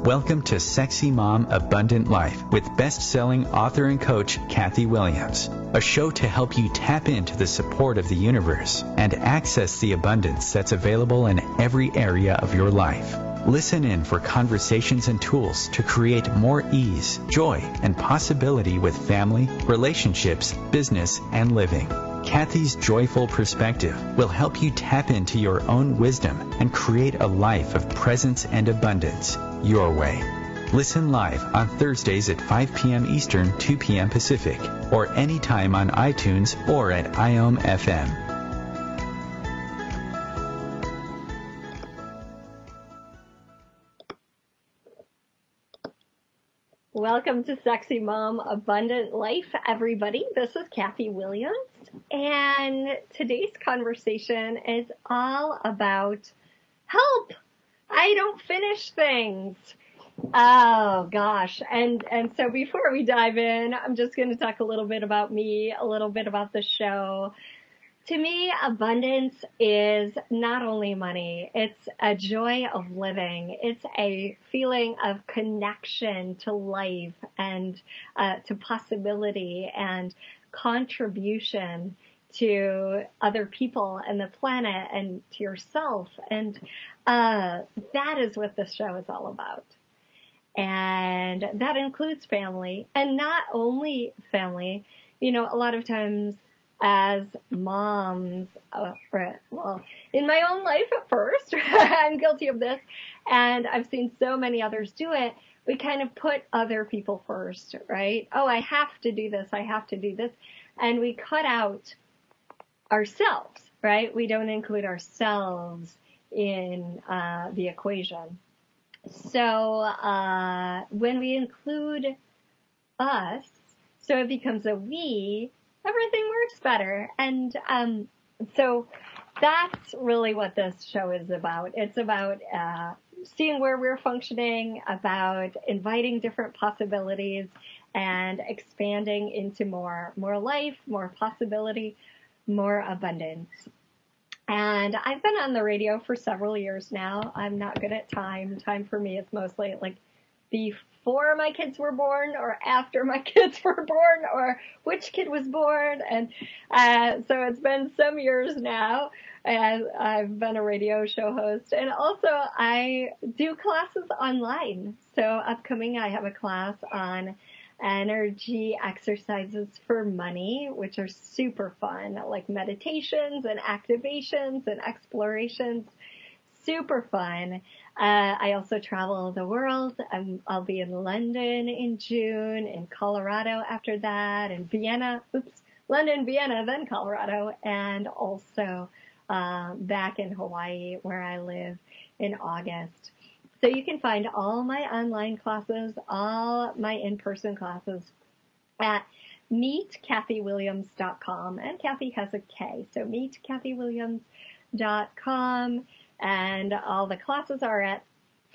Welcome to Sexy Mom Abundant Life with best-selling author and coach Kathy Williams, a show to help you tap into the support of the universe and access the abundance that's available in every area of your life. Listen in for conversations and tools to create more ease, joy, and possibility with family, relationships, business, and living. Kathy's joyful perspective will help you tap into your own wisdom and create a life of presence and abundance your way. Listen live on Thursdays at 5 p.m. Eastern, 2 p.m. Pacific, or anytime on iTunes or at IOM FM. Welcome to Sexy Mom Abundant Life, everybody. This is Kathy Williams, and today's conversation is all about help. I don't finish things. Oh gosh. And so before we dive in, I'm just going to talk a little bit about me, a little bit about the show. To me, abundance is not only money, it's a joy of living. It's a feeling of connection to life and to possibility and contribution to other people and the planet and to yourself. And that is what this show is all about. And that includes family, and not only family. You know, a lot of times as moms, in my own life at first, I'm guilty of this, and I've seen so many others do it. We kind of put other people first, right? Oh, I have to do this. I have to do this. And we cut out ourselves, right? We don't include ourselves in the equation. So when we include us, so it becomes a we, everything works better. And so that's really what this show is about. It's about seeing where we're functioning, about inviting different possibilities and expanding into more life, more possibility, more abundance. And I've been on the radio for several years now. I'm not good at time. Time for me is mostly like before my kids were born or after my kids were born or which kid was born. And so it's been some years now. And I've been a radio show host. And also I do classes online. So upcoming, I have a class on energy exercises for money, which are super fun, like meditations and activations and explorations. Super fun. I also travel the world. I'll be in London in June, in Colorado after that, in Vienna, London, Vienna, then Colorado, and also back in Hawaii where I live in August. So you can find all my online classes, all my in-person classes at meetkathywilliams.com. And Kathy has a K, so meetkathywilliams.com. And all the classes are at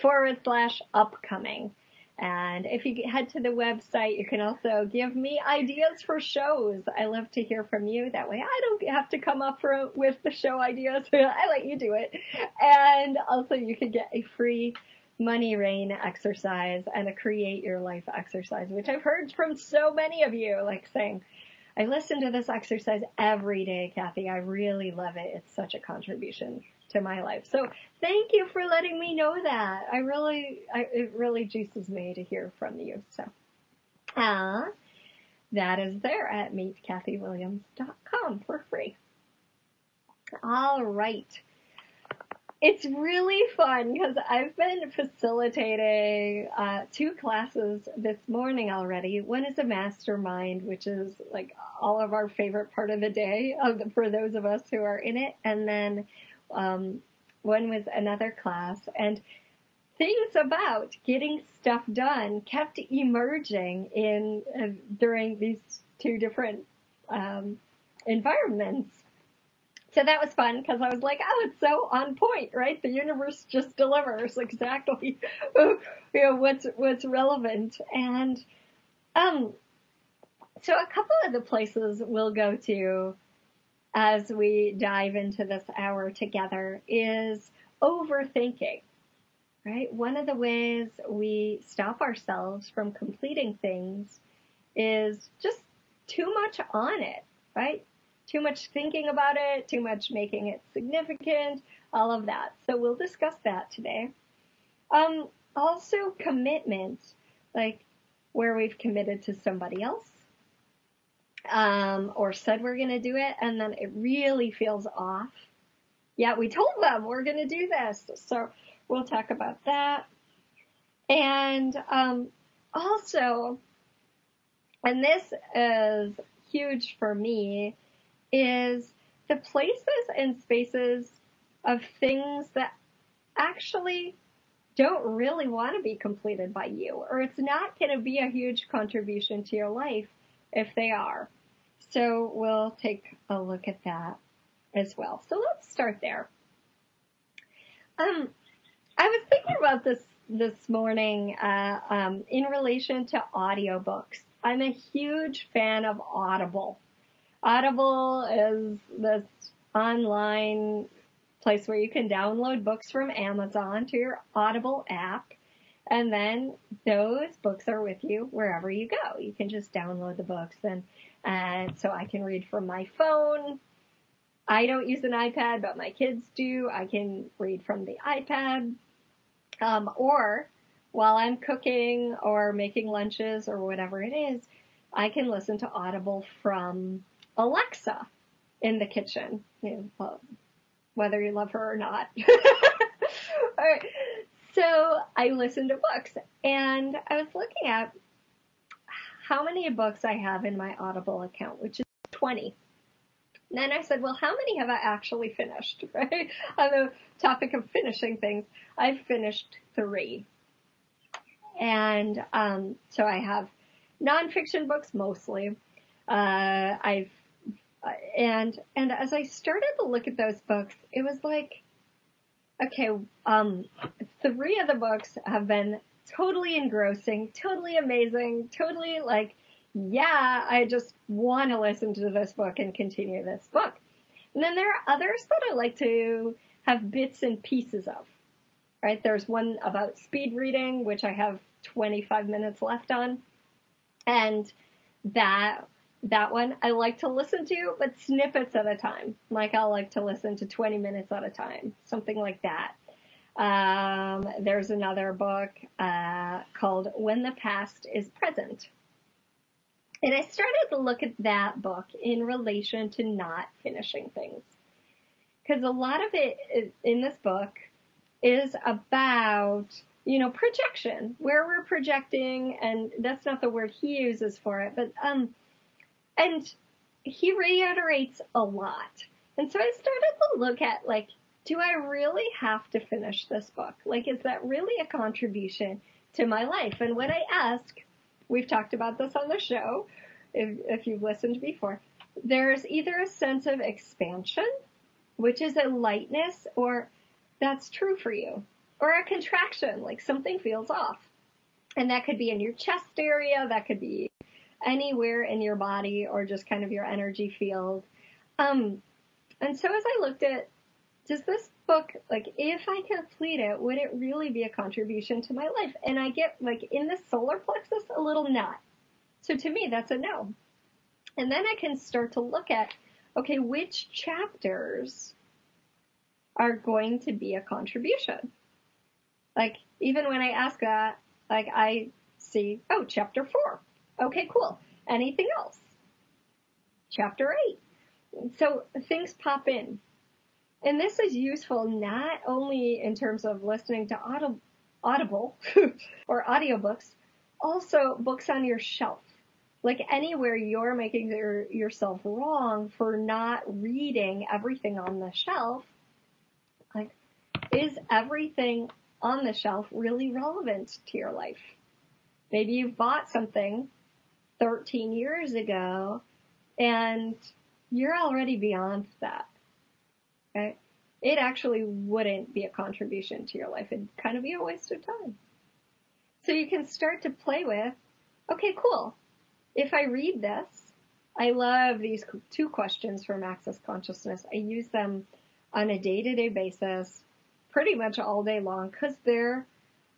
/upcoming. And if you head to the website, you can also give me ideas for shows. I love to hear from you. That way I don't have to come up with the show ideas. I let you do it. And also you can get a free money rain exercise and a create your life exercise, which I've heard from so many of you, like saying, I listen to this exercise every day, Kathy. I really love it. It's such a contribution to my life. So thank you for letting me know that. It really juices me to hear from you. So that is there at meetkathywilliams.com for free. All right. It's really fun because I've been facilitating 2 classes this morning already. One is a mastermind, which is like all of our favorite part of the day for those of us who are in it. And then one was another class. And things about getting stuff done kept emerging during these 2 different environments. So that was fun because I was like, oh, it's so on point, right? The universe just delivers exactly, what's relevant. And, so a couple of the places we'll go to as we dive into this hour together is overthinking. right? One of the ways we stop ourselves from completing things is just too much on it, right? Too much thinking about it, too much making it significant, all of that. So we'll discuss that today. Also commitment, like where we've committed to somebody else, or said we're going to do it, and then it really feels off. Yeah, we told them we're going to do this. So we'll talk about that. And also, and this is huge for me, is the places and spaces of things that actually don't really want to be completed by you, or it's not going to be a huge contribution to your life if they are. So we'll take a look at that as well. So let's start there. I was thinking about this morning in relation to audiobooks. I'm a huge fan of Audible. Audible is this online place where you can download books from Amazon to your Audible app, and then those books are with you wherever you go. You can just download the books, and so I can read from my phone. I don't use an iPad, but my kids do. I can read from the iPad, or while I'm cooking or making lunches or whatever it is, I can listen to Audible from Alexa in the kitchen, whether you love her or not. All right. So I listen to books, and I was looking at how many books I have in my Audible account, which is 20. And then I said, well, how many have I actually finished, right? On the topic of finishing things, I've finished 3. And so I have nonfiction books mostly. And as I started to look at those books, it was like, okay, 3 of the books have been totally engrossing, totally amazing, totally like, yeah, I just want to listen to this book and continue this book. And then there are others that I like to have bits and pieces of, right? There's one about speed reading, which I have 25 minutes left on. And that one I like to listen to, but snippets at a time. Like I'll like to listen to 20 minutes at a time, something like that. There's another book called When the Past is Present. And I started to look at that book in relation to not finishing things. Because a lot of it in this book is about, projection, where we're projecting, and that's not the word he uses for it, but, and he reiterates a lot. And so I started to look at, like, do I really have to finish this book? Like, is that really a contribution to my life? And when I ask, we've talked about this on the show, if you've listened before, there's either a sense of expansion, which is a lightness, or that's true for you, or a contraction, like something feels off. And that could be in your chest area, that could be anywhere in your body, or just kind of your energy field. And so as I looked at, does this book, like, if I complete it, would it really be a contribution to my life? And I get, like, in the solar plexus, a little nut. So to me, that's a no. And then I can start to look at, okay, which chapters are going to be a contribution? Like, even when I ask that, like, I see, chapter 4. Okay, cool. Anything else? Chapter 8. So things pop in. And this is useful not only in terms of listening to Audible or audiobooks, also books on your shelf. Like anywhere you're making yourself wrong for not reading everything on the shelf, like, is everything on the shelf really relevant to your life? Maybe you bought something 13 years ago and you're already beyond that. Okay? It actually wouldn't be a contribution to your life. It'd kind of be a waste of time. So you can start to play with, okay, cool. If I read this, I love these 2 questions from Access Consciousness. I use them on a day-to-day basis, pretty much all day long, because they're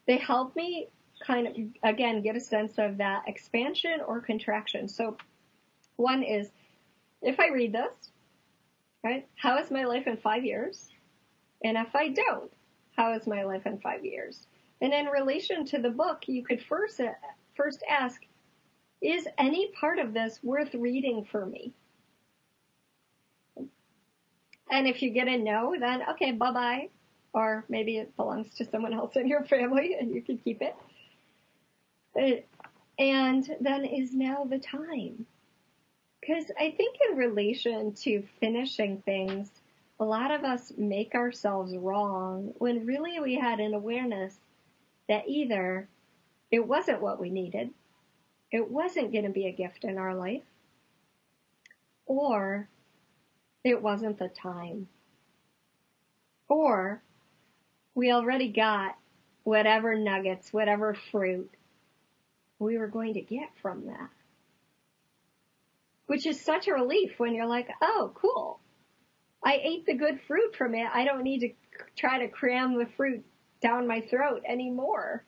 They help me kind of, again, get a sense of that expansion or contraction. So one is, if I read this, right, how is my life in 5 years? And if I don't, how is my life in 5 years? And in relation to the book, you could first ask, is any part of this worth reading for me? And if you get a no, then okay, bye-bye. Or maybe it belongs to someone else in your family and you can keep it. And then is now the time? Because I think in relation to finishing things, a lot of us make ourselves wrong when really we had an awareness that either it wasn't what we needed, it wasn't going to be a gift in our life, or it wasn't the time, or we already got whatever nuggets, whatever fruit we were going to get from that. Which is such a relief when you're like, oh, cool. I ate the good fruit from it. I don't need to try to cram the fruit down my throat anymore.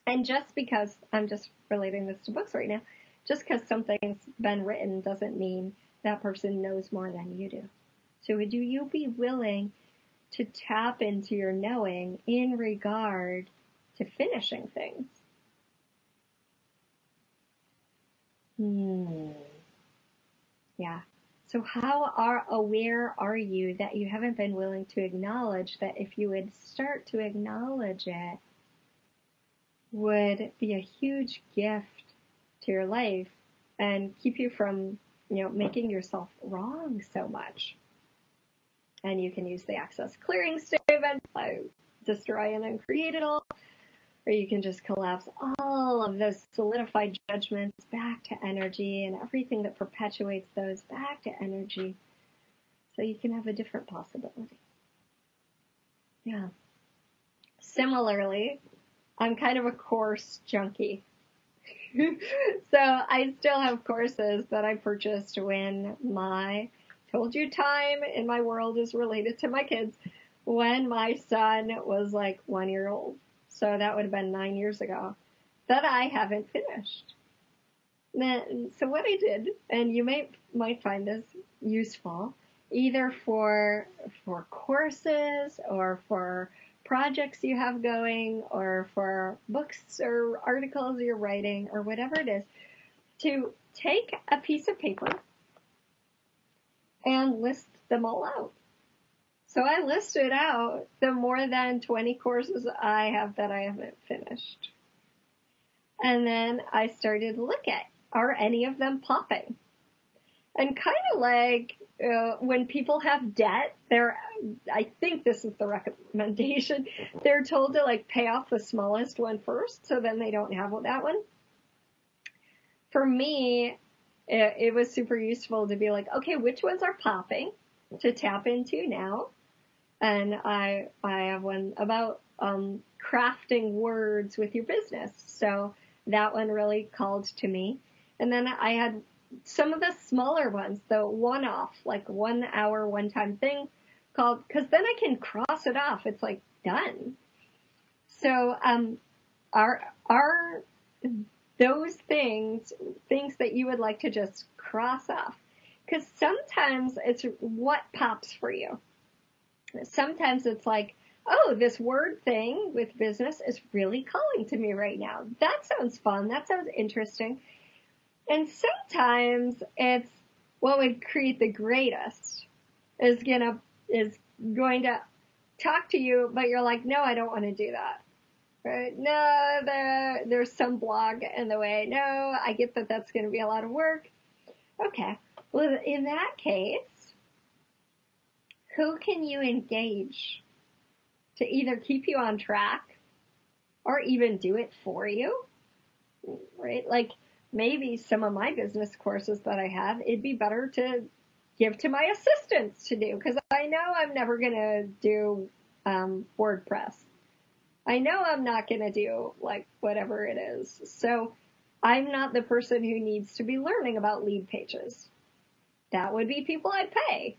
And just because, I'm just relating this to books right now, just because something's been written doesn't mean that person knows more than you do. So would you be willing to tap into your knowing in regard to finishing things? Yeah. So how aware are you that you haven't been willing to acknowledge that if you would start to acknowledge it, would be a huge gift to your life and keep you from, making yourself wrong so much. And you can use the access clearing statement by destroy and then create it all. Or you can just collapse all of those solidified judgments back to energy and everything that perpetuates those back to energy so you can have a different possibility. Yeah. Similarly, I'm kind of a course junkie. So I still have courses that I purchased when told you time in my world is related to my kids, when my son was like 1 year old. So that would have been 9 years ago, that I haven't finished. So what I did, and you might find this useful, either for courses or for projects you have going or for books or articles you're writing or whatever it is, to take a piece of paper and list them all out. So I listed out the more than 20 courses I have that I haven't finished. And then I started to look at, are any of them popping? And kind of like when people have debt, I think this is the recommendation, they're told to like pay off the smallest one first, so then they don't have that one. For me, it was super useful to be like, okay, which ones are popping to tap into now? And I have one about crafting words with your business. So that one really called to me. And then I had some of the smaller ones, the one-off, like 1 hour, one-time thing called, because then I can cross it off. It's like done. So are those things that you would like to just cross off? Because sometimes it's what pops for you. Sometimes it's like, oh, this word thing with business is really calling to me right now. That sounds fun. That sounds interesting. And sometimes it's what would create the greatest is going to talk to you, but you're like, no, I don't want to do that. Right? No, there's some blog in the way. No, I get that that's going to be a lot of work. Okay. Well, in that case, who can you engage to either keep you on track or even do it for you? Right? Like maybe some of my business courses that I have, it'd be better to give to my assistants to do, because I know I'm never going to do WordPress. I know I'm not going to do like whatever it is. So I'm not the person who needs to be learning about lead pages. That would be people I'd pay.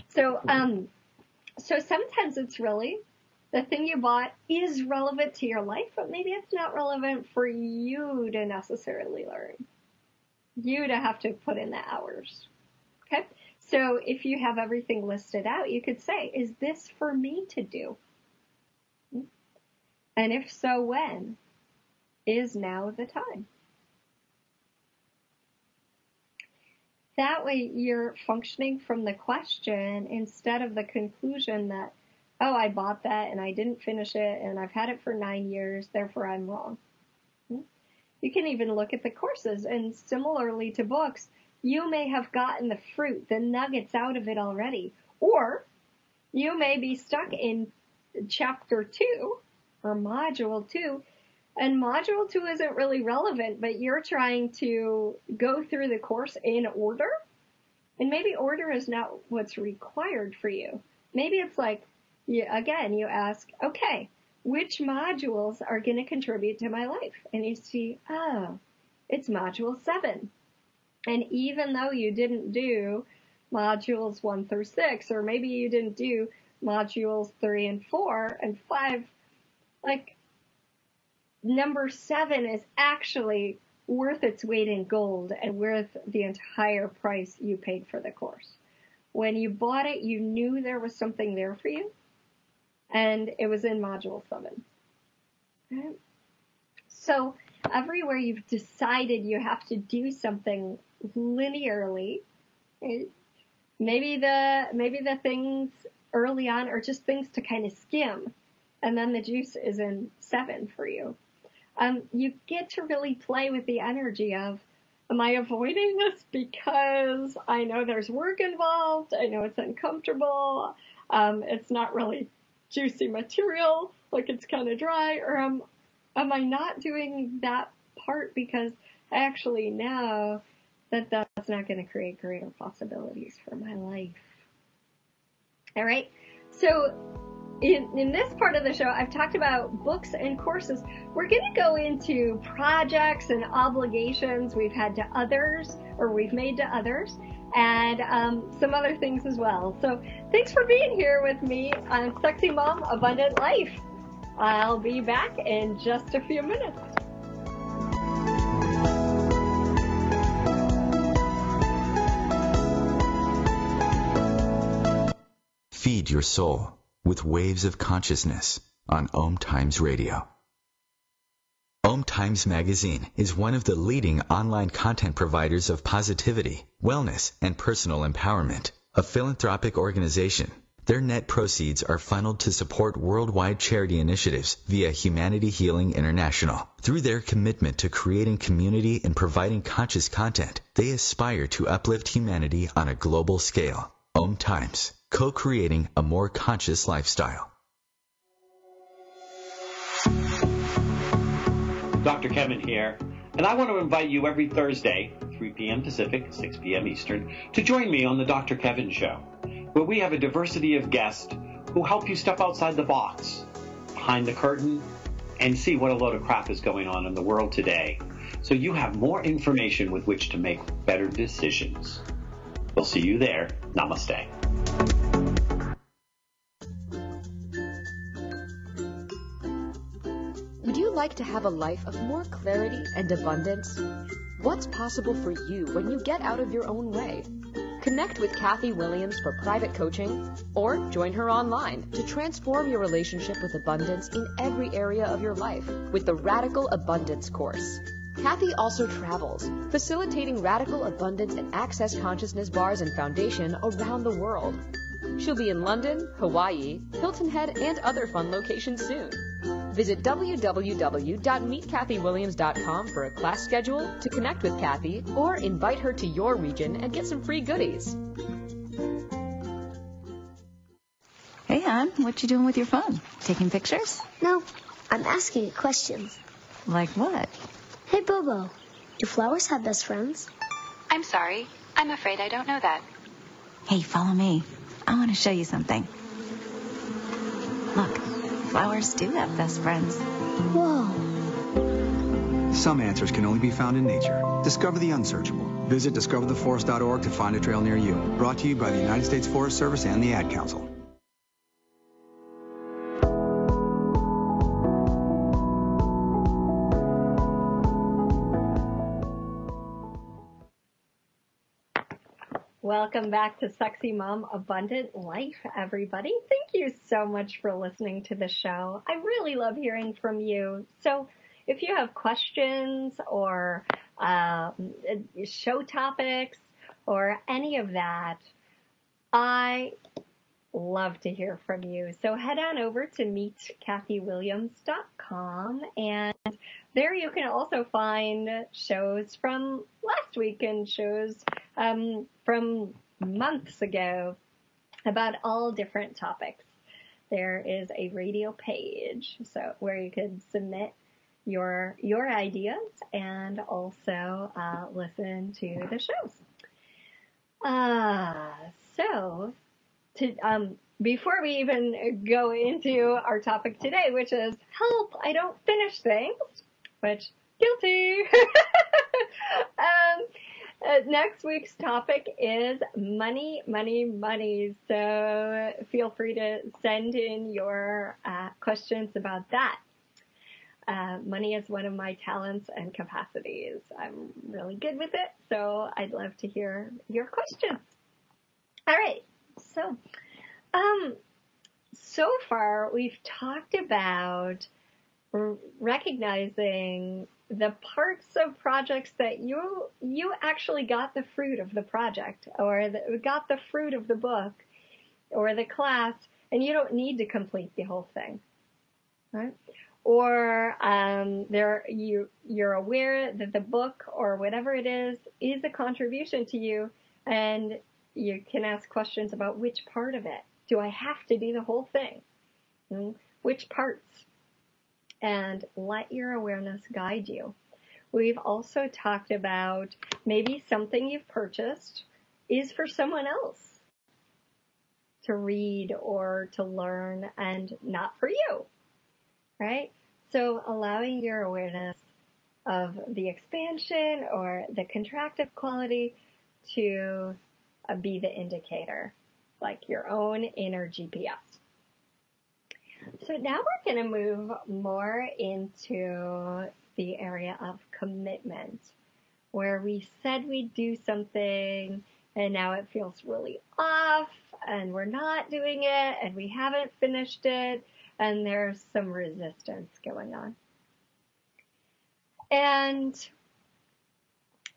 So sometimes it's really the thing you bought is relevant to your life, but maybe it's not relevant for you to necessarily learn. You to have to put in the hours. Okay? So if you have everything listed out, you could say, is this for me to do? And if so, when? Is now the time? That way you're functioning from the question instead of the conclusion that, oh, I bought that and I didn't finish it and I've had it for 9 years, therefore I'm wrong. You can even look at the courses, and similarly to books, you may have gotten the fruit, the nuggets out of it already, or you may be stuck in chapter 2 or module 2, and module 2 isn't really relevant, but you're trying to go through the course in order, and maybe order is not what's required for you. Maybe it's like, you ask, okay, which modules are going to contribute to my life? And you see, oh, it's module 7. And even though you didn't do modules 1 through 6, or maybe you didn't do modules 3 and 4 and 5, like, number 7 is actually worth its weight in gold and worth the entire price you paid for the course. When you bought it, you knew there was something there for you, and it was in module 7. Okay? So everywhere you've decided you have to do something linearly, maybe the things early on are just things to kind of skim, and then the juice is in 7 for you. You get to really play with the energy of, am I avoiding this because I know there's work involved, I know it's uncomfortable, it's not really juicy material, like it's kind of dry, or am I not doing that part because I actually know that that's not going to create greater possibilities for my life. All right. So in this part of the show, I've talked about books and courses. We're going to go into projects and obligations we've had to others, or we've made to others, and some other things as well. So thanks for being here with me on Sexy Mom Abundant Life. I'll be back in just a few minutes. Feed your soul with waves of consciousness on OMTimes Radio. OMTimes Magazine is one of the leading online content providers of positivity, wellness, and personal empowerment. A philanthropic organization, their net proceeds are funneled to support worldwide charity initiatives via Humanity Healing International. Through their commitment to creating community and providing conscious content, they aspire to uplift humanity on a global scale. OMTimes, co-creating a more conscious lifestyle. Dr. Kevin here, and I want to invite you every Thursday, 3 p.m. Pacific, 6 p.m. Eastern, to join me on the Dr. Kevin Show, where we have a diversity of guests who help you step outside the box, behind the curtain, and see what a load of crap is going on in the world today, so you have more information with which to make better decisions. We'll see you there. Namaste. Would you like to have a life of more clarity and abundance? What's possible for you when you get out of your own way? Connect with Kathy Williams for private coaching, or join her online to transform your relationship with abundance in every area of your life with the Radical Abundance course. Kathy also travels, facilitating radical abundance and access consciousness bars and foundation around the world. She'll be in London, Hawaii, Hilton Head, and other fun locations soon. Visit www.meetkathywilliams.com for a class schedule, to connect with Kathy, or invite her to your region and get some free goodies. Hey, hon, what you doing with your phone? Taking pictures? No, I'm asking it questions. Like what? Hey, Bobo, do flowers have best friends? I'm sorry. I'm afraid I don't know that. Hey, follow me. I want to show you something. Look, flowers do have best friends. Whoa. Some answers can only be found in nature. Discover the unsearchable. Visit discovertheforest.org to find a trail near you. Brought to you by the United States Forest Service and the Ad Council. Welcome back to Sexy Mom Abundant Life, everybody. Thank you so much for listening to the show. I really love hearing from you. So if you have questions or show topics or any of that, I love to hear from you. So head on over to meetkathywilliams.com, and there you can also find shows from last week and shows from months ago about all different topics. There is a radio page so where you can submit your ideas and also listen to the shows. Before we even go into our topic today, which is help, I don't finish things, which guilty. Next week's topic is money, money, money. So feel free to send in your questions about that. Money is one of my talents and capacities. I'm really good with it, so I'd love to hear your questions. All right. So far we've talked about recognizing the parts of projects that you actually got the fruit of the project or got the fruit of the book or the class, and you don't need to complete the whole thing, right? Or you're aware that the book or whatever it is a contribution to you, and you can ask questions about which part of it. Do I have to do the whole thing? Which parts? And let your awareness guide you. We've also talked about maybe something you've purchased is for someone else to read or to learn and not for you, right? So allowing your awareness of the expansion or the contractive quality to be the indicator, like your own inner GPS. So now we're going to move more into the area of commitment, where we said we'd do something and now it feels really off and we're not doing it and we haven't finished it and there's some resistance going on. And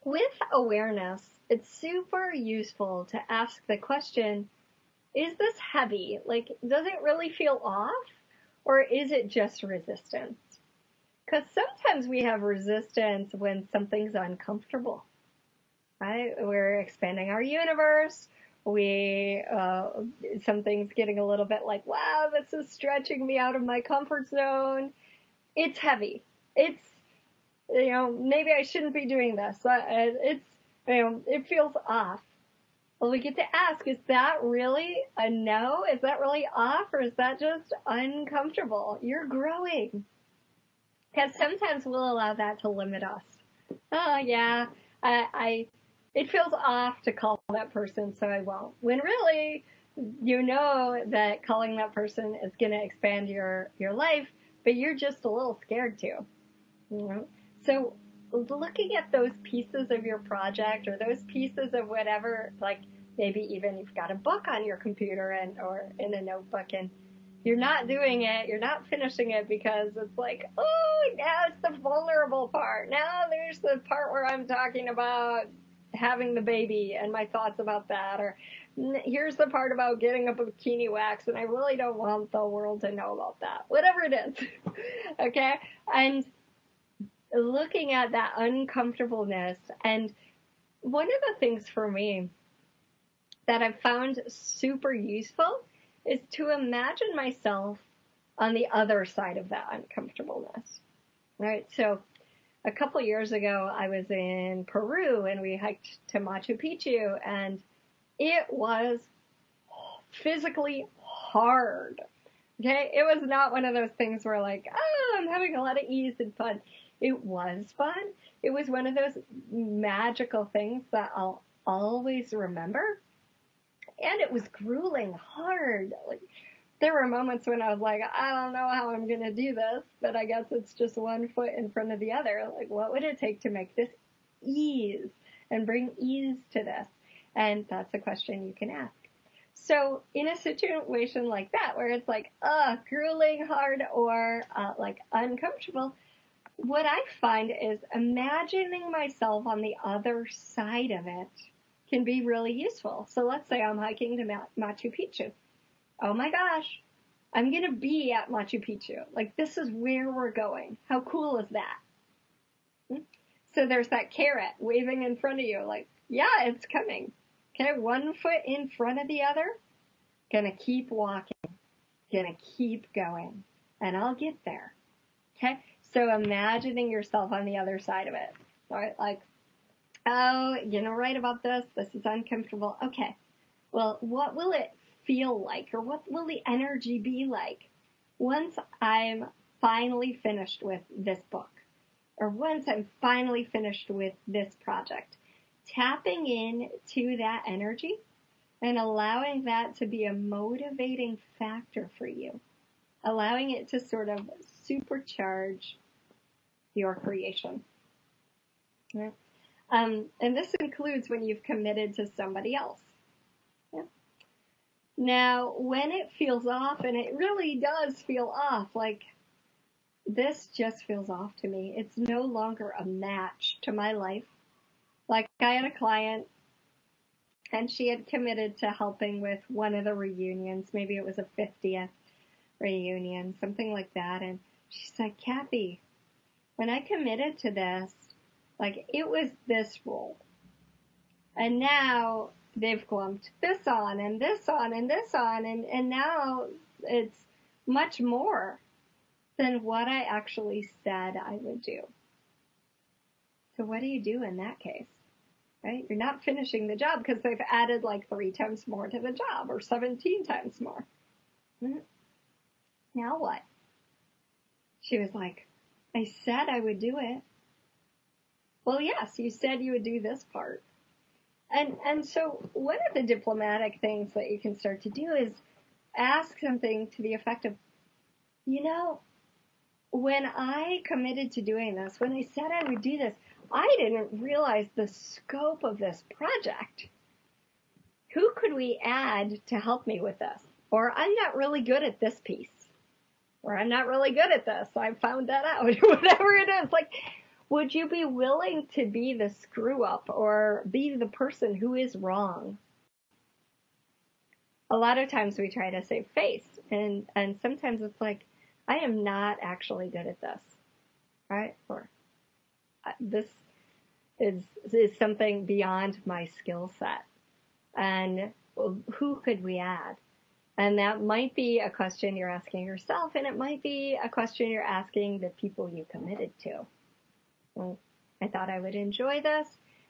with awareness, it's super useful to ask the question, is this heavy? Like, does it really feel off? Or is it just resistance? Because sometimes we have resistance when something's uncomfortable, right? We're expanding our universe. Something's getting a little bit like, wow, this is stretching me out of my comfort zone. It's heavy. It's, maybe I shouldn't be doing this. It feels off. Well, we get to ask, is that really a no? Is that really off? Or is that just uncomfortable? You're growing. Because sometimes we'll allow that to limit us. Oh, yeah, it feels off to call that person, so I won't. When really, you know that calling that person is going to expand your life, but you're just a little scared to. So looking at those pieces of your project or those pieces of whatever, like maybe even you've got a book on your computer or in a notebook and you're not doing it, you're not finishing it because it's like, oh, now it's the vulnerable part. Now there's the part where I'm talking about having the baby and my thoughts about that, or here's the part about getting a bikini wax and I really don't want the world to know about that. Whatever it is. Okay? And looking at that uncomfortableness, and one of the things for me that I've found super useful is to imagine myself on the other side of that uncomfortableness, right? So a couple years ago, I was in Peru and we hiked to Machu Picchu, and it was physically hard, okay? It was not one of those things where like, oh, I'm having a lot of ease and fun. It was fun. It was one of those magical things that I'll always remember. And it was grueling, hard. Like, there were moments when I was like, I don't know how I'm going to do this, but I guess it's just one foot in front of the other. Like, what would it take to make this ease and bring ease to this? And that's a question you can ask. So in a situation like that, where it's like, grueling, hard, or like uncomfortable, what I find is imagining myself on the other side of it can be really useful. So let's say I'm hiking to Machu Picchu. Oh my gosh, I'm going to be at Machu Picchu. Like, this is where we're going. How cool is that? So there's that carrot waving in front of you, like, yeah, it's coming. Okay, one foot in front of the other. Gonna keep walking. Gonna keep going. And I'll get there. Okay, so imagining yourself on the other side of it. All right, like, oh, right about this. This is uncomfortable. Okay, well, what will it feel like, or what will the energy be like once I'm finally finished with this book, or once I'm finally finished with this project? Tapping in to that energy and allowing that to be a motivating factor for you, allowing it to sort of supercharge your creation. Yeah. And this includes when you've committed to somebody else. Yeah. Now, when it feels off, and it really does feel off, like, this just feels off to me. It's no longer a match to my life. Like, I had a client, and she had committed to helping with one of the reunions. Maybe it was a 50th reunion, something like that. And she said, Kathy, when I committed to this, like, it was this role. And now they've clumped this on and this on and this on. And now it's much more than what I actually said I would do. So what do you do in that case? Right? You're not finishing the job because they've added like 3 times more to the job, or 17 times more. Mm-hmm. Now what? She was like, I said I would do it. Well, yes, you said you would do this part. And so one of the diplomatic things that you can start to do is ask something to the effect of, when I committed to doing this, when I said I would do this, I didn't realize the scope of this project. Who could we add to help me with this? Or I'm not really good at this piece. Or I'm not really good at this. I found that out. Whatever it is. Like, would you be willing to be the screw up or be the person who is wrong? A lot of times we try to save face. And sometimes it's like, I am not actually good at this. Right? Or this is something beyond my skill set. And who could we add? And that might be a question you're asking yourself, and it might be a question you're asking the people you committed to. Well, I thought I would enjoy this.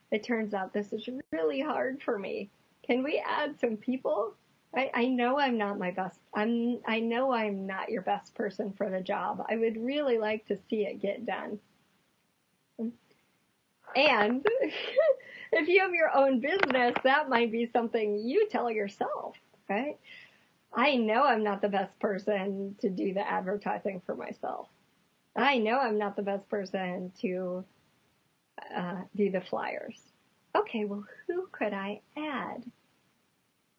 It turns out this is really hard for me. Can we add some people? I know I'm not my best. I know I'm not your best person for the job. I would really like to see it get done. And if you have your own business, that might be something you tell yourself, right? I know I'm not the best person to do the advertising for myself. I know I'm not the best person to do the flyers. Okay, well, who could I add?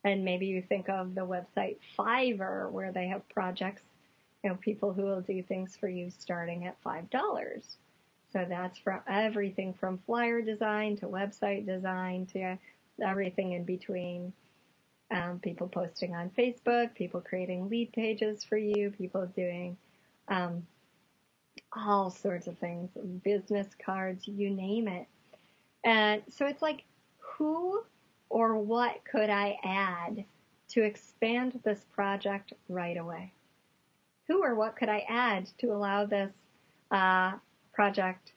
And maybe you think of the website Fiverr, where they have projects, people who will do things for you starting at $5. So that's from everything from flyer design to website design to everything in between. People posting on Facebook, people creating lead pages for you, people doing all sorts of things, business cards, you name it. And so it's like, who or what could I add to expand this project right away? Who or what could I add to allow this project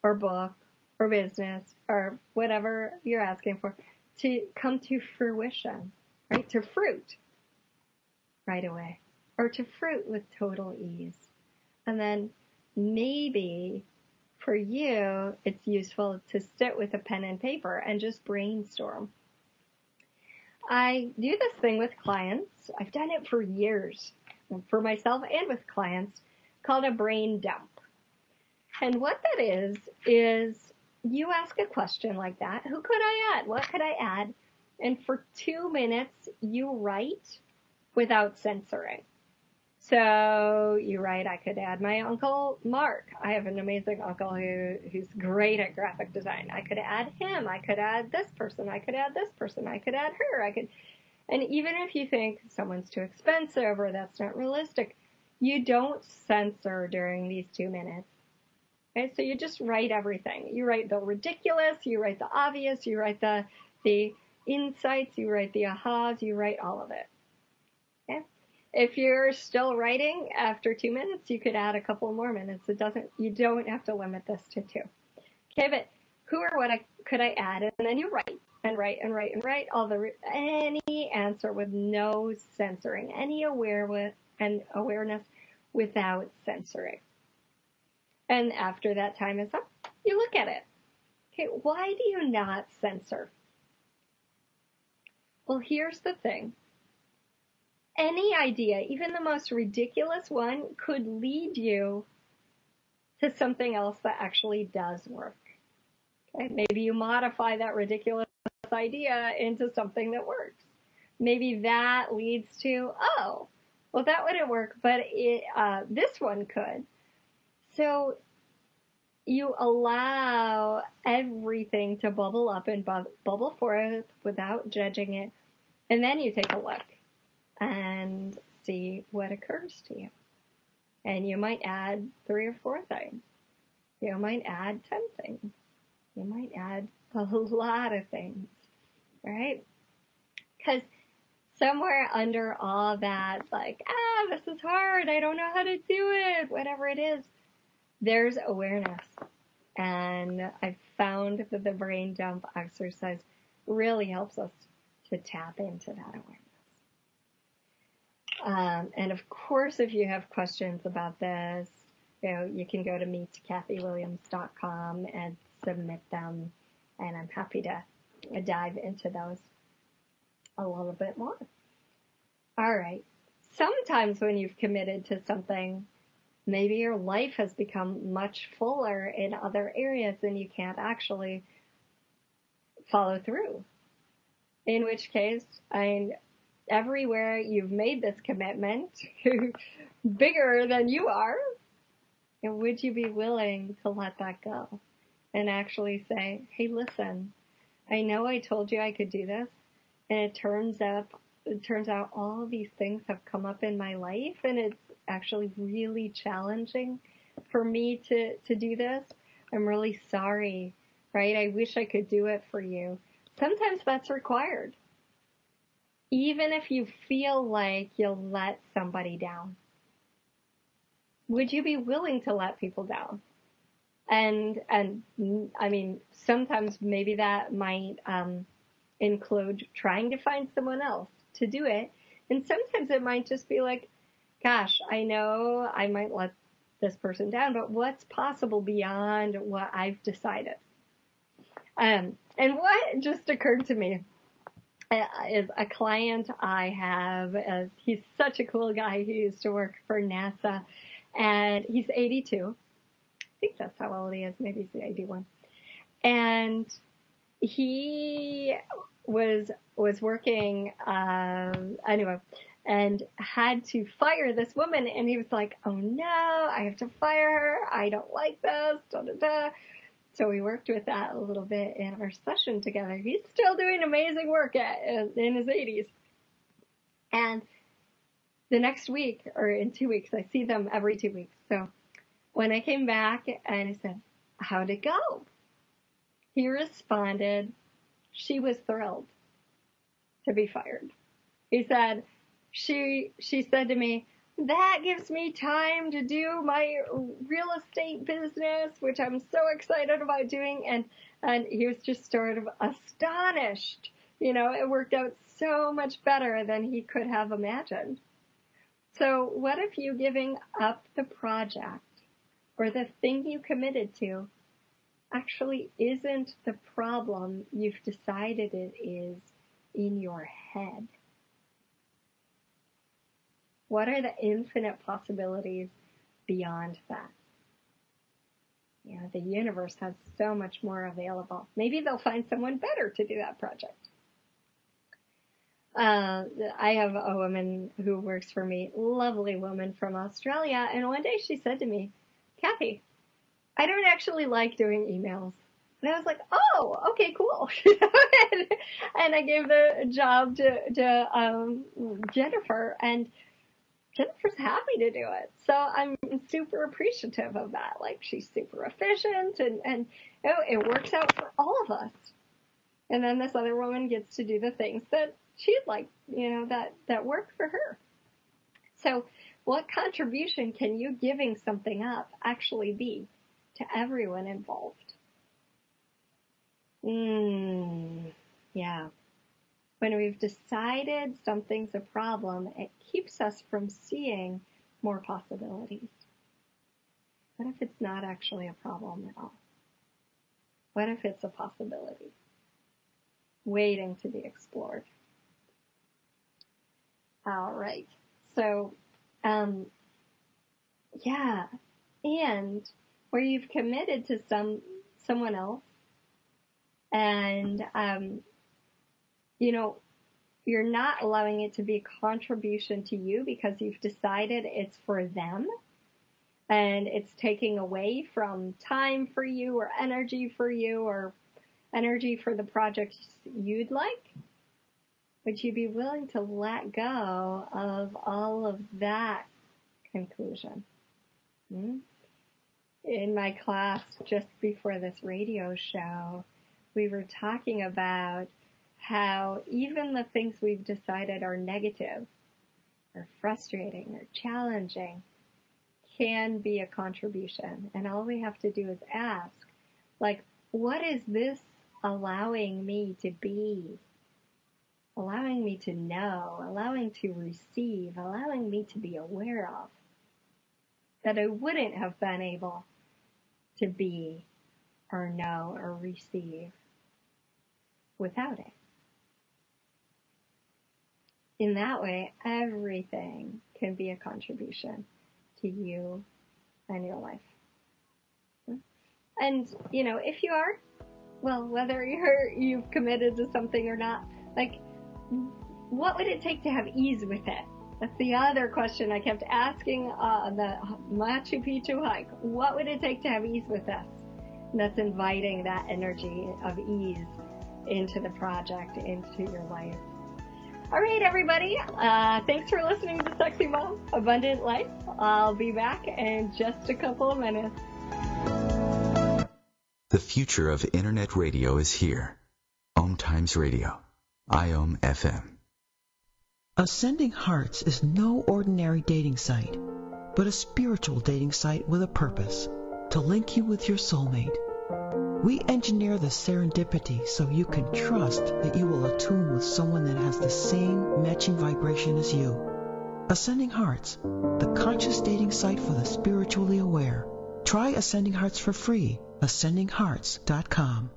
or book or business or whatever you're asking for to come to fruition, right? To fruit right away, or to fruit with total ease. And then maybe for you, it's useful to sit with a pen and paper and just brainstorm. I do this thing with clients. I've done it for years, for myself and with clients, called a brain dump. And what that is you ask a question like that. Who could I add? What could I add? And for 2 minutes, you write without censoring. So you write, I could add my Uncle Mark. I have an amazing uncle who's great at graphic design. I could add him. I could add this person. I could add this person. I could add her. And even if you think someone's too expensive or that's not realistic, you don't censor during these 2 minutes. Okay, so you just write everything. You write the ridiculous, you write the obvious, you write the insights, you write the ahas, you write all of it. Okay? If you're still writing after 2 minutes, you could add a couple more minutes. You don't have to limit this to 2. Okay, but who or what could I add? And then you write and write and write and write any answer with no censoring, any awareness without censoring. And after that time is up, you look at it. Okay, why do you not censor? Well, here's the thing. Any idea, even the most ridiculous one, could lead you to something else that actually does work. Okay? Maybe you modify that ridiculous idea into something that works. Maybe that leads to, oh, well, that wouldn't work, but this one could. So you allow everything to bubble up and bubble forth without judging it, and then you take a look and see what occurs to you. And you might add 3 or 4 things. You might add 10 things. You might add a lot of things, right? Because somewhere under all that, like, this is hard, I don't know how to do it, whatever it is, there's awareness. And I've found that the brain dump exercise really helps us to tap into that awareness. And of course, if you have questions about this, you can go to meetkathywilliams.com and submit them. And I'm happy to dive into those a little bit more. All right. Sometimes when you've committed to something, maybe your life has become much fuller in other areas and you can't actually follow through. In which case, everywhere you've made this commitment, bigger than you are, and would you be willing to let that go and actually say, hey, listen, I know I told you I could do this, and it turns out all these things have come up in my life, and it's actually really challenging for me to do this. I'm really sorry, right? I wish I could do it for you. Sometimes that's required. Even if you feel like you'll let somebody down. Would you be willing to let people down? And I mean, sometimes maybe that might include trying to find someone else to do it. And sometimes it might just be like, gosh, I know I might let this person down, but what's possible beyond what I've decided? And what just occurred to me is a client I have. He's such a cool guy. He used to work for NASA, and he's 82. I think that's how old he is. Maybe he's 81. And he was working anyway, and had to fire this woman. And he was like, "Oh no, I have to fire her. I don't like this." Da da da. So we worked with that a little bit in our session together. He's still doing amazing work in his 80s. And the next week, or in 2 weeks, I see them every 2 weeks. So when I came back and I said, how'd it go? He responded, she was thrilled to be fired. He said, she said to me, that gives me time to do my real estate business, which I'm so excited about doing. And he was just sort of astonished. It worked out so much better than he could have imagined. So what if you giving up the project or the thing you committed to actually isn't the problem you've decided it is in your head? What are the infinite possibilities beyond that? The universe has so much more available. Maybe they'll find someone better to do that project. I have a woman who works for me, lovely woman from Australia, and one day she said to me, Kathy, I don't actually like doing emails. And I was like, oh, okay, cool. And I gave the job to Jennifer, and Jennifer's happy to do it. So I'm super appreciative of that. Like, she's super efficient, and it works out for all of us. And then this other woman gets to do the things that she'd like, that work for her. So what contribution can you giving something up actually be to everyone involved? Yeah. When we've decided something's a problem, it keeps us from seeing more possibilities. What if it's not actually a problem at all? What if it's a possibility waiting to be explored? All right. So, yeah. And where you've committed to someone else, and, you're not allowing it to be a contribution to you because you've decided it's for them, and it's taking away from time for you or energy for you or energy for the projects you'd like. Would you be willing to let go of all of that conclusion? In my class just before this radio show, we were talking about how even the things we've decided are negative, or frustrating, or challenging, can be a contribution. And all we have to do is ask, like, what is this allowing me to be? Allowing me to know, allowing to receive, allowing me to be aware of, that I wouldn't have been able to be or know or receive without it. In that way, everything can be a contribution to you and your life. And, if you are, well, whether you've committed to something or not, like, what would it take to have ease with it? That's the other question I kept asking on the Machu Picchu hike. What would it take to have ease with this? And that's inviting that energy of ease into the project, into your life. All right, everybody. Thanks for listening to Sexy Mom, Abundant Life. I'll be back in just a couple of minutes. The future of Internet radio is here. OMTimes Radio. IOM FM. Ascending Hearts is no ordinary dating site, but a spiritual dating site with a purpose, to link you with your soulmate. We engineer the serendipity so you can trust that you will attune with someone that has the same matching vibration as you. Ascending Hearts, the conscious dating site for the spiritually aware. Try Ascending Hearts for free. AscendingHearts.com.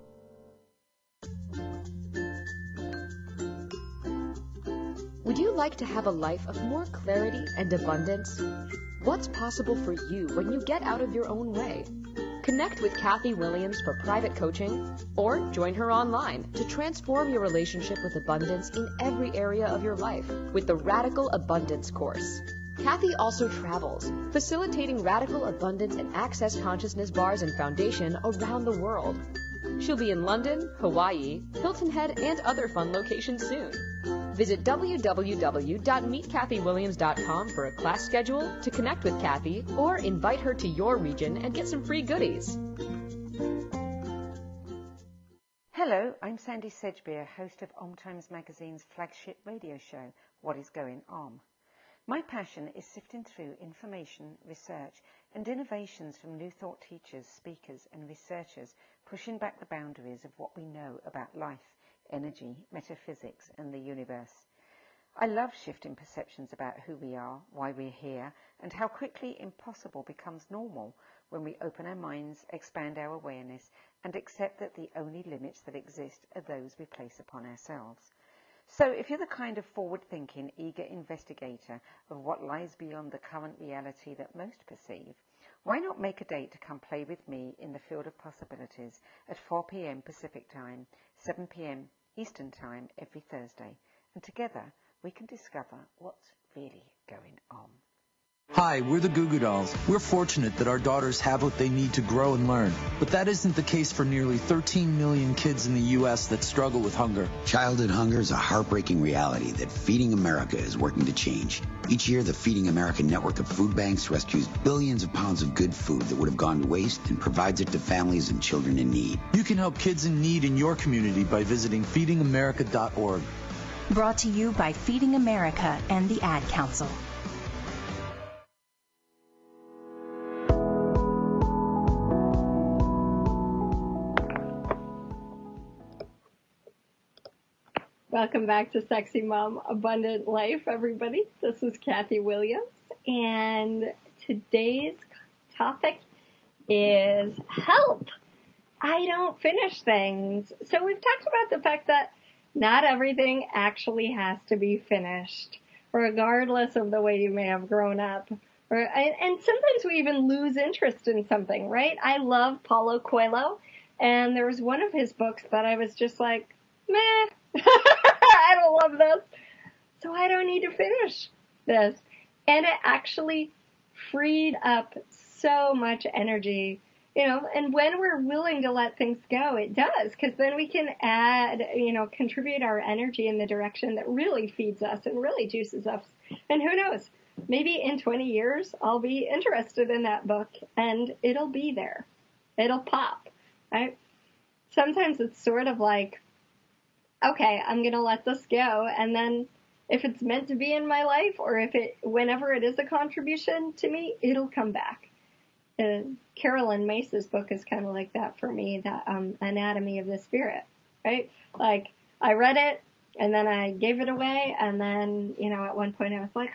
Would you like to have a life of more clarity and abundance? What's possible for you when you get out of your own way? Connect with Kathy Williams for private coaching, or join her online to transform your relationship with abundance in every area of your life with the Radical Abundance course. Kathy also travels, facilitating radical abundance and access consciousness bars and foundation around the world. She'll be in London, Hawaii, Hilton Head, and other fun locations soon. Visit www.meetkathywilliams.com for a class schedule, to connect with Kathy, or invite her to your region and get some free goodies. Hello, I'm Sandy Sedgbeer, host of OMTimes magazine's flagship radio show, What is Going On? My passion is sifting through information, research, and innovations from new thought teachers, speakers, and researchers, pushing back the boundaries of what we know about life, energy, metaphysics, and the universe. I love shifting perceptions about who we are, why we're here, and how quickly impossible becomes normal when we open our minds, expand our awareness, and accept that the only limits that exist are those we place upon ourselves. So if you're the kind of forward-thinking, eager investigator of what lies beyond the current reality that most perceive, why not make a date to come play with me in the field of possibilities at 4 p.m. Pacific Time, 7 p.m. Eastern Time every Thursday, and together we can discover what's really going on. Hi, we're the Goo Goo Dolls. We're fortunate that our daughters have what they need to grow and learn. But that isn't the case for nearly 13 million kids in the U.S. that struggle with hunger. Childhood hunger is a heartbreaking reality that Feeding America is working to change. Each year, the Feeding America network of food banks rescues billions of pounds of good food that would have gone to waste and provides it to families and children in need. You can help kids in need in your community by visiting feedingamerica.org. Brought to you by Feeding America and the Ad Council. Welcome back to Sexy Mom Abundant Life, everybody. This is Kathy Williams, and today's topic is help. I don't finish things. So we've talked about the fact that not everything actually has to be finished, regardless of the way you may have grown up. And sometimes we even lose interest in something, right? I love Paulo Coelho, and there was one of his books that I was just like, meh. I don't love this, so I don't need to finish this. And it actually freed up so much energy, and when we're willing to let things go, it does, because then we can add, contribute our energy in the direction that really feeds us and really juices us. And who knows, maybe in 20 years, I'll be interested in that book and it'll be there. It'll pop, right? Sometimes it's sort of like, okay, I'm going to let this go, and then if it's meant to be in my life, or whenever it is a contribution to me, it'll come back. Carolyn Mace's book is kind of like that for me, that Anatomy of the Spirit, right? Like, I read it, and then I gave it away, and then, at one point I was like,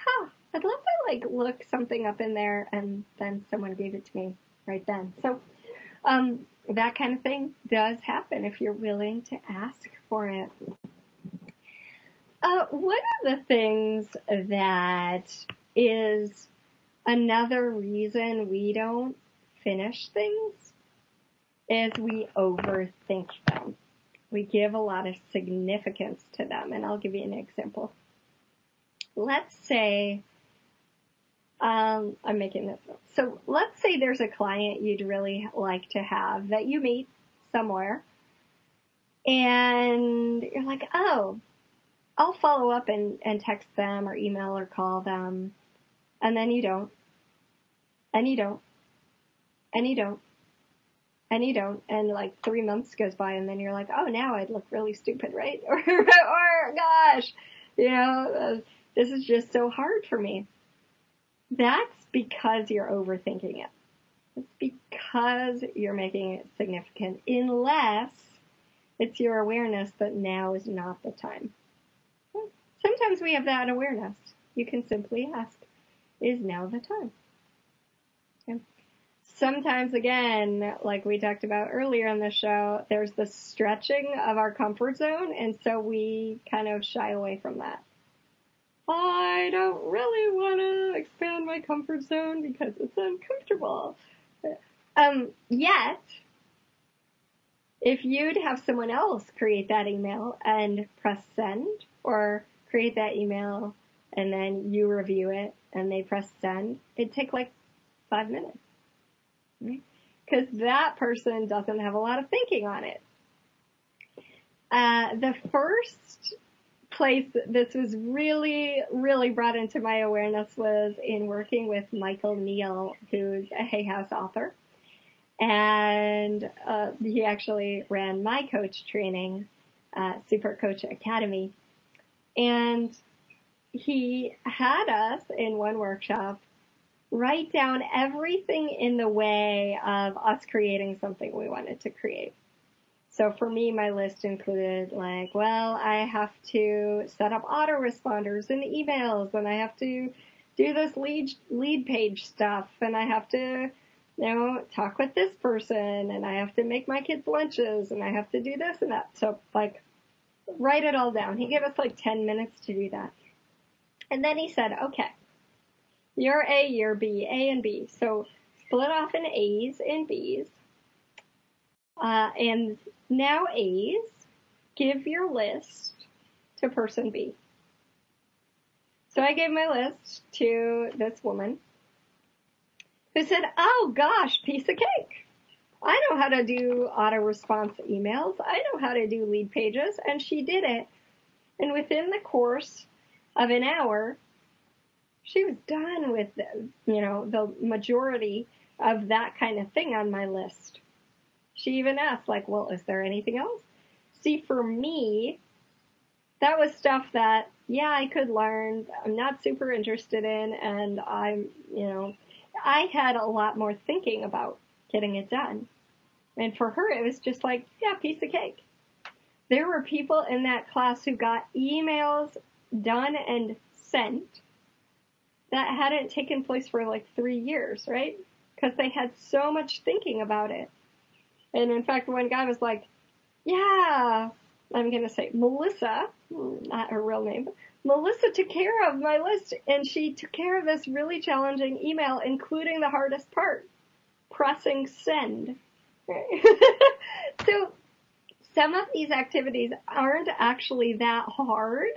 I'd love to, look something up in there, and then someone gave it to me right then. So, that kind of thing does happen if you're willing to ask for it. One of the things that is another reason we don't finish things is we overthink them. We give a lot of significance to them, and I'll give you an example. Let's say, I'm making this up. So let's say there's a client you'd really like to have that you meet somewhere, and you're like, oh, I'll follow up and text them or email or call them, and then you don't, and you don't, and you don't, and you don't, and 3 months goes by, and then you're like, oh, now I'd look really stupid, right? or gosh, this is just so hard for me. That's because you're overthinking it. It's because you're making it significant, unless it's your awareness that now is not the time. Sometimes we have that awareness. You can simply ask, is now the time? Okay. Sometimes, again, like we talked about earlier in the show, there's the stretching of our comfort zone, and so we kind of shy away from that. I don't really want to expand my comfort zone because it's uncomfortable. Yet, if you'd have someone else create that email and press send, or create that email and then you review it and they press send, it'd take 5 minutes. Because that person doesn't have a lot of thinking on it. The first place this was really, really brought into my awareness was in working with Michael Neal, who's a Hay House author. And he actually ran my coach training, Super Coach Academy. And he had us in one workshop write down everything in the way of us creating something we wanted to create. So for me, my list included I have to set up autoresponders in emails, and I have to do this lead page stuff, and I have to, talk with this person, and I have to make my kids lunches, and I have to do this and that. So write it all down. He gave us 10 minutes to do that. And then he said, okay, you're A, you're B, A and B. So split off in A's and B's. And now A's, give your list to person B. So I gave my list to this woman who said, oh gosh, piece of cake. I know how to do auto-response emails. I know how to do lead pages. And she did it. And within the course of an hour, she was done with, the majority of that kind of thing on my list. She even asked, like, well, is there anything else? See, for me, that was stuff that, yeah, I could learn. I'm not super interested in, and I had a lot more thinking about getting it done. And for her, it was just like, yeah, piece of cake. There were people in that class who got emails done and sent that hadn't taken place for like 3 years, right? Because they had so much thinking about it. And in fact, one guy was like, yeah, I'm going to say Melissa, not her real name, but Melissa took care of my list, and she took care of this really challenging email, including the hardest part, pressing send. So some of these activities aren't actually that hard.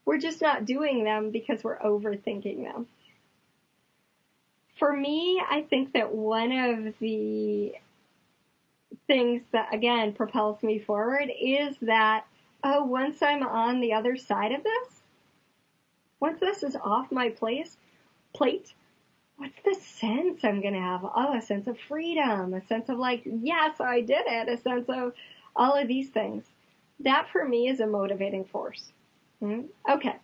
We're just not doing them because we're overthinking them. For me, I think that one of the things that, again, propels me forward is that, once I'm on the other side of this, once this is off my plate, what's the sense I'm going to have? Oh, a sense of freedom, a sense of like, yes, I did it, a sense of all of these things. That for me is a motivating force. Okay.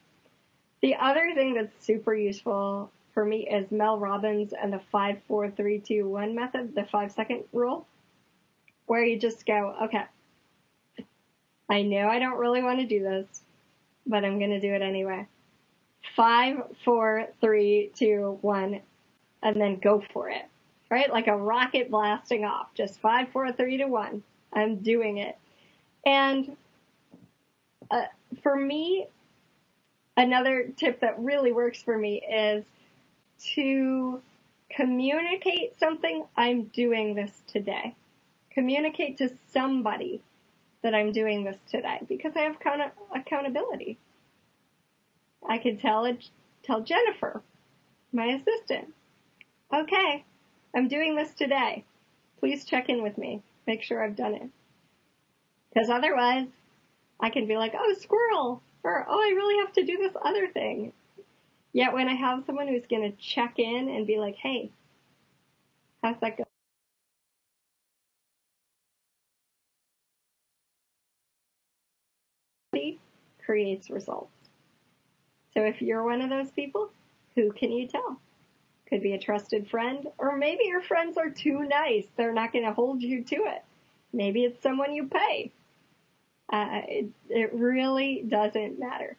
The other thing that's super useful for me is Mel Robbins and the 5, 4, 3, 2, 1 method, the 5-second rule, where you just go, okay, I know I don't really want to do this, but I'm going to do it anyway. 5, 4, 3, 2, 1, and then go for it, right? Like a rocket blasting off, just 5, 4, 3, 2, 1. I'm doing it. And for me, another tip that really works for me is to communicate something. I'm doing this today. Communicate to somebody that I'm doing this today, because I have accountability. I could tell Jennifer, my assistant, okay, I'm doing this today. Please check in with me. Make sure I've done it. Because otherwise, I can be like, oh, squirrel, or oh, I really have to do this other thing. Yet when I have someone who's going to check in and be like, hey, how's that going? Creates results. So if you're one of those people, who can you tell? Could be a trusted friend, or maybe your friends are too nice. They're not going to hold you to it. Maybe it's someone you pay. It really doesn't matter.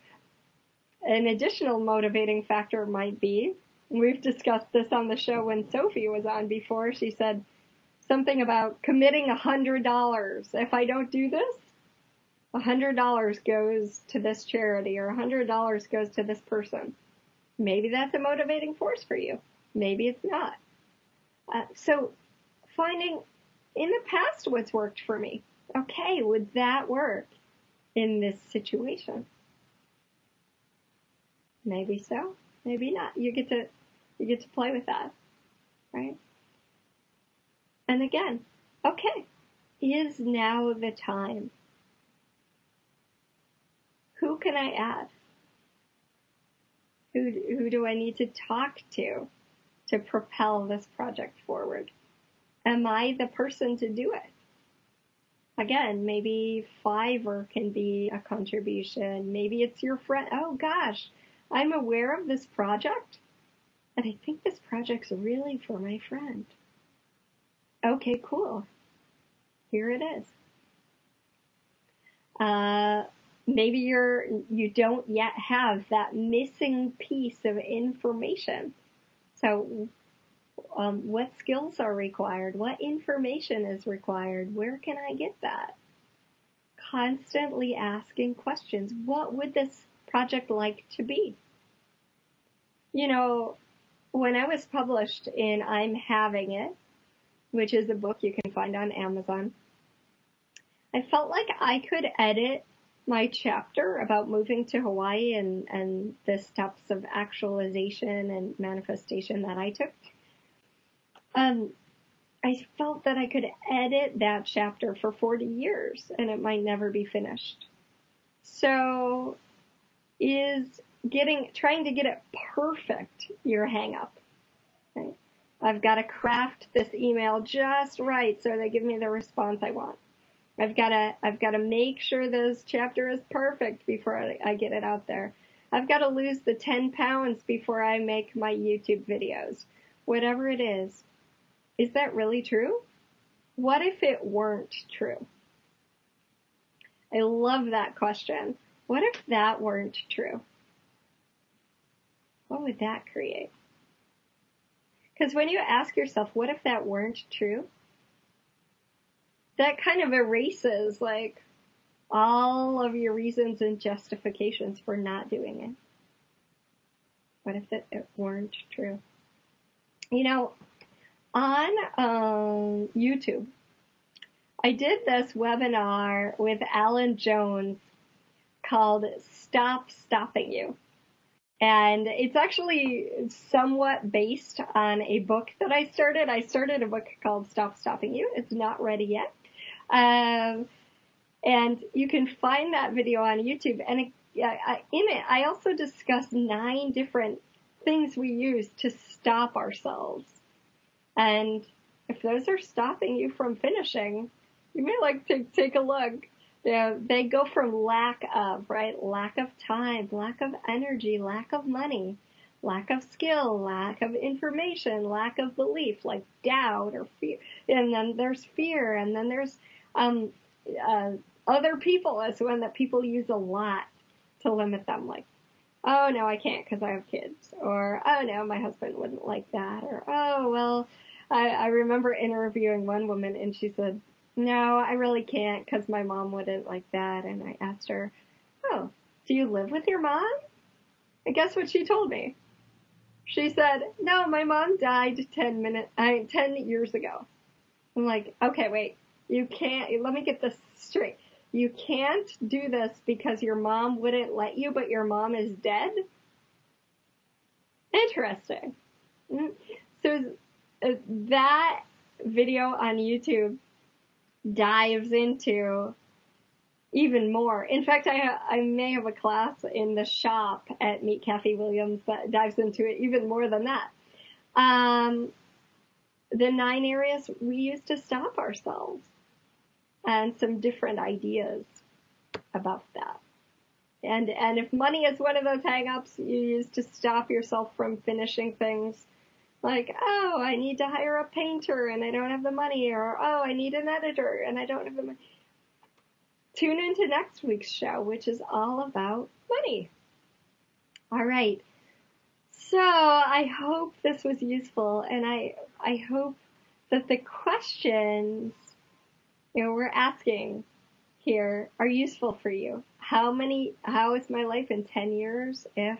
An additional motivating factor might be, we've discussed this on the show when Sophie was on before, she said something about committing $100. If I don't do this, $100 goes to this charity, or $100 goes to this person. Maybe that's a motivating force for you. Maybe it's not. So finding in the past what's worked for me. Okay, would that work in this situation? Maybe so, maybe not. You get to play with that, right? And again, okay, is now the time? Who can I add? Who do I need to talk to propel this project forward? Am I the person to do it? Again, maybe Fiverr can be a contribution. Maybe it's your friend. Oh gosh, I'm aware of this project, and I think this project's really for my friend. Okay, cool. Here it is. Maybe you don't yet have that missing piece of information. So, what skills are required? What information is required? Where can I get that? Constantly asking questions. What would this project like to be? You know, when I was published in I'm Having It, which is a book you can find on Amazon, I felt like I could edit my chapter about moving to Hawaii and the steps of actualization and manifestation that I took, I felt that I could edit that chapter for 40 years and it might never be finished. So trying to get it perfect your hang up? Right? I've got to craft this email just right so they give me the response I want. I've got to make sure this chapter is perfect before I get it out there. I've got to lose the 10 pounds before I make my YouTube videos. Whatever it is that really true? What if it weren't true? I love that question. What if that weren't true? What would that create? Because when you ask yourself, what if that weren't true? That kind of erases, like, all of your reasons and justifications for not doing it. What if it weren't true? You know, on YouTube, I did this webinar with Alan Jones called Stop Stopping You. And it's actually somewhat based on a book that I started. I started a book called Stop Stopping You. It's not ready yet. And you can find that video on YouTube. And in it, I also discuss 9 different things we use to stop ourselves. And if those are stopping you from finishing, you may like to take a look. They go from lack of, right? Lack of time, lack of energy, lack of money, lack of skill, lack of information, lack of belief, like doubt or fear. And then there's fear, and then there's other people is one that people use a lot to limit them, like, oh no, I can't because I have kids, or oh no, my husband wouldn't like that, or oh well, I remember interviewing one woman and she said, no, I really can't because my mom wouldn't like that. And I asked her, oh, do you live with your mom? And guess what she told me? She said, no, my mom died 10 years ago. I'm like, okay, wait, you can't, let me get this straight. You can't do this because your mom wouldn't let you, but your mom is dead? Interesting. So that video on YouTube dives into even more. In fact, I may have a class in the shop at Meet Kathy Williams that dives into it even more than that. The 9 areas we use to stop ourselves and some different ideas about that. And if money is one of those hang-ups you use to stop yourself from finishing things, like, oh, I need to hire a painter and I don't have the money, or oh, I need an editor and I don't have the money. Tune into next week's show, which is all about money. All right. So I hope this was useful, and I hope that the questions, we're asking here are useful for you. How is my life in 10 years if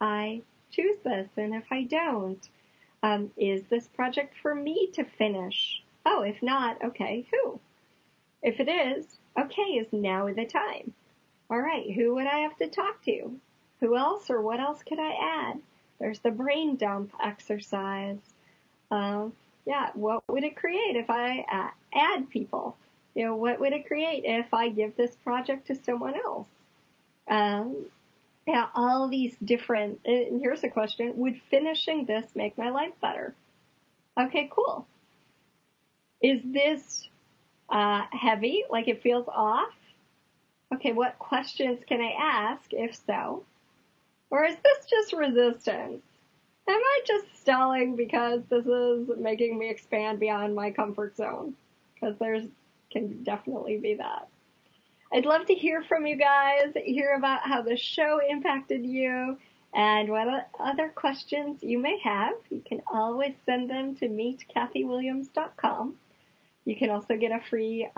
I choose this, and if I don't? Is this project for me to finish? Oh, if not, okay, who? If it is, okay, is now the time. All right, who would I have to talk to? Who else or what else could I add? There's the brain dump exercise. What would it create if I add people? What would it create if I give this project to someone else? All these different, and here's a question, would finishing this make my life better? Okay, cool. Is this heavy, like it feels off? Okay, what questions can I ask, if so? Or is this just resistance? Am I just stalling because this is making me expand beyond my comfort zone? Because can definitely be that. I'd love to hear from you guys, hear about how the show impacted you, and what other questions you may have. You can always send them to meetkathywilliams.com. You can also get a free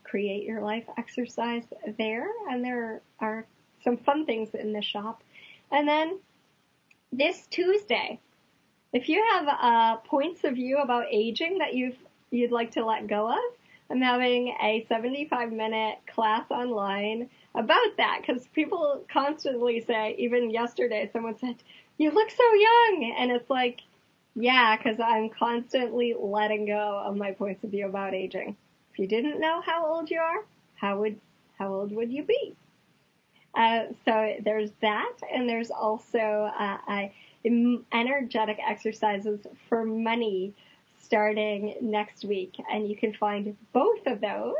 Create Your Life exercise there, and there are some fun things in the shop. And then this Tuesday, if you have points of view about aging that you'd like to let go of, I'm having a 75-minute class online about that, because people constantly say, even yesterday, someone said, "You look so young." And it's like, yeah, because I'm constantly letting go of my points of view about aging. If you didn't know how old you are, how old would you be? So there's that, and there's also energetic exercises for money starting next week, and you can find both of those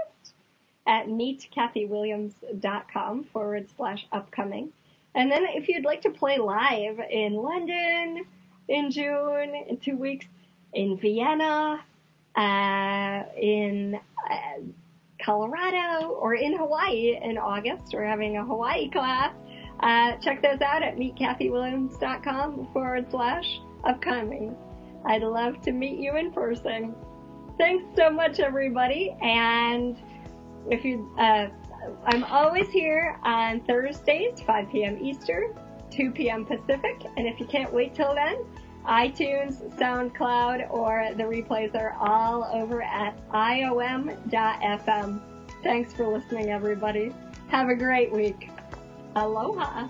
at meetkathywilliams.com/upcoming. And then if you'd like to play live in London in June, in 2 weeks, in Vienna, in Colorado, or in Hawaii in August, we're having a Hawaii class. Check those out at meetkathywilliams.com/upcoming. I'd love to meet you in person. Thanks so much, everybody. And if you, I'm always here on Thursdays, 5 p.m. Eastern, 2 p.m. Pacific. And if you can't wait till then, iTunes, SoundCloud, or the replays are all over at iom.fm. Thanks for listening, everybody. Have a great week. Aloha.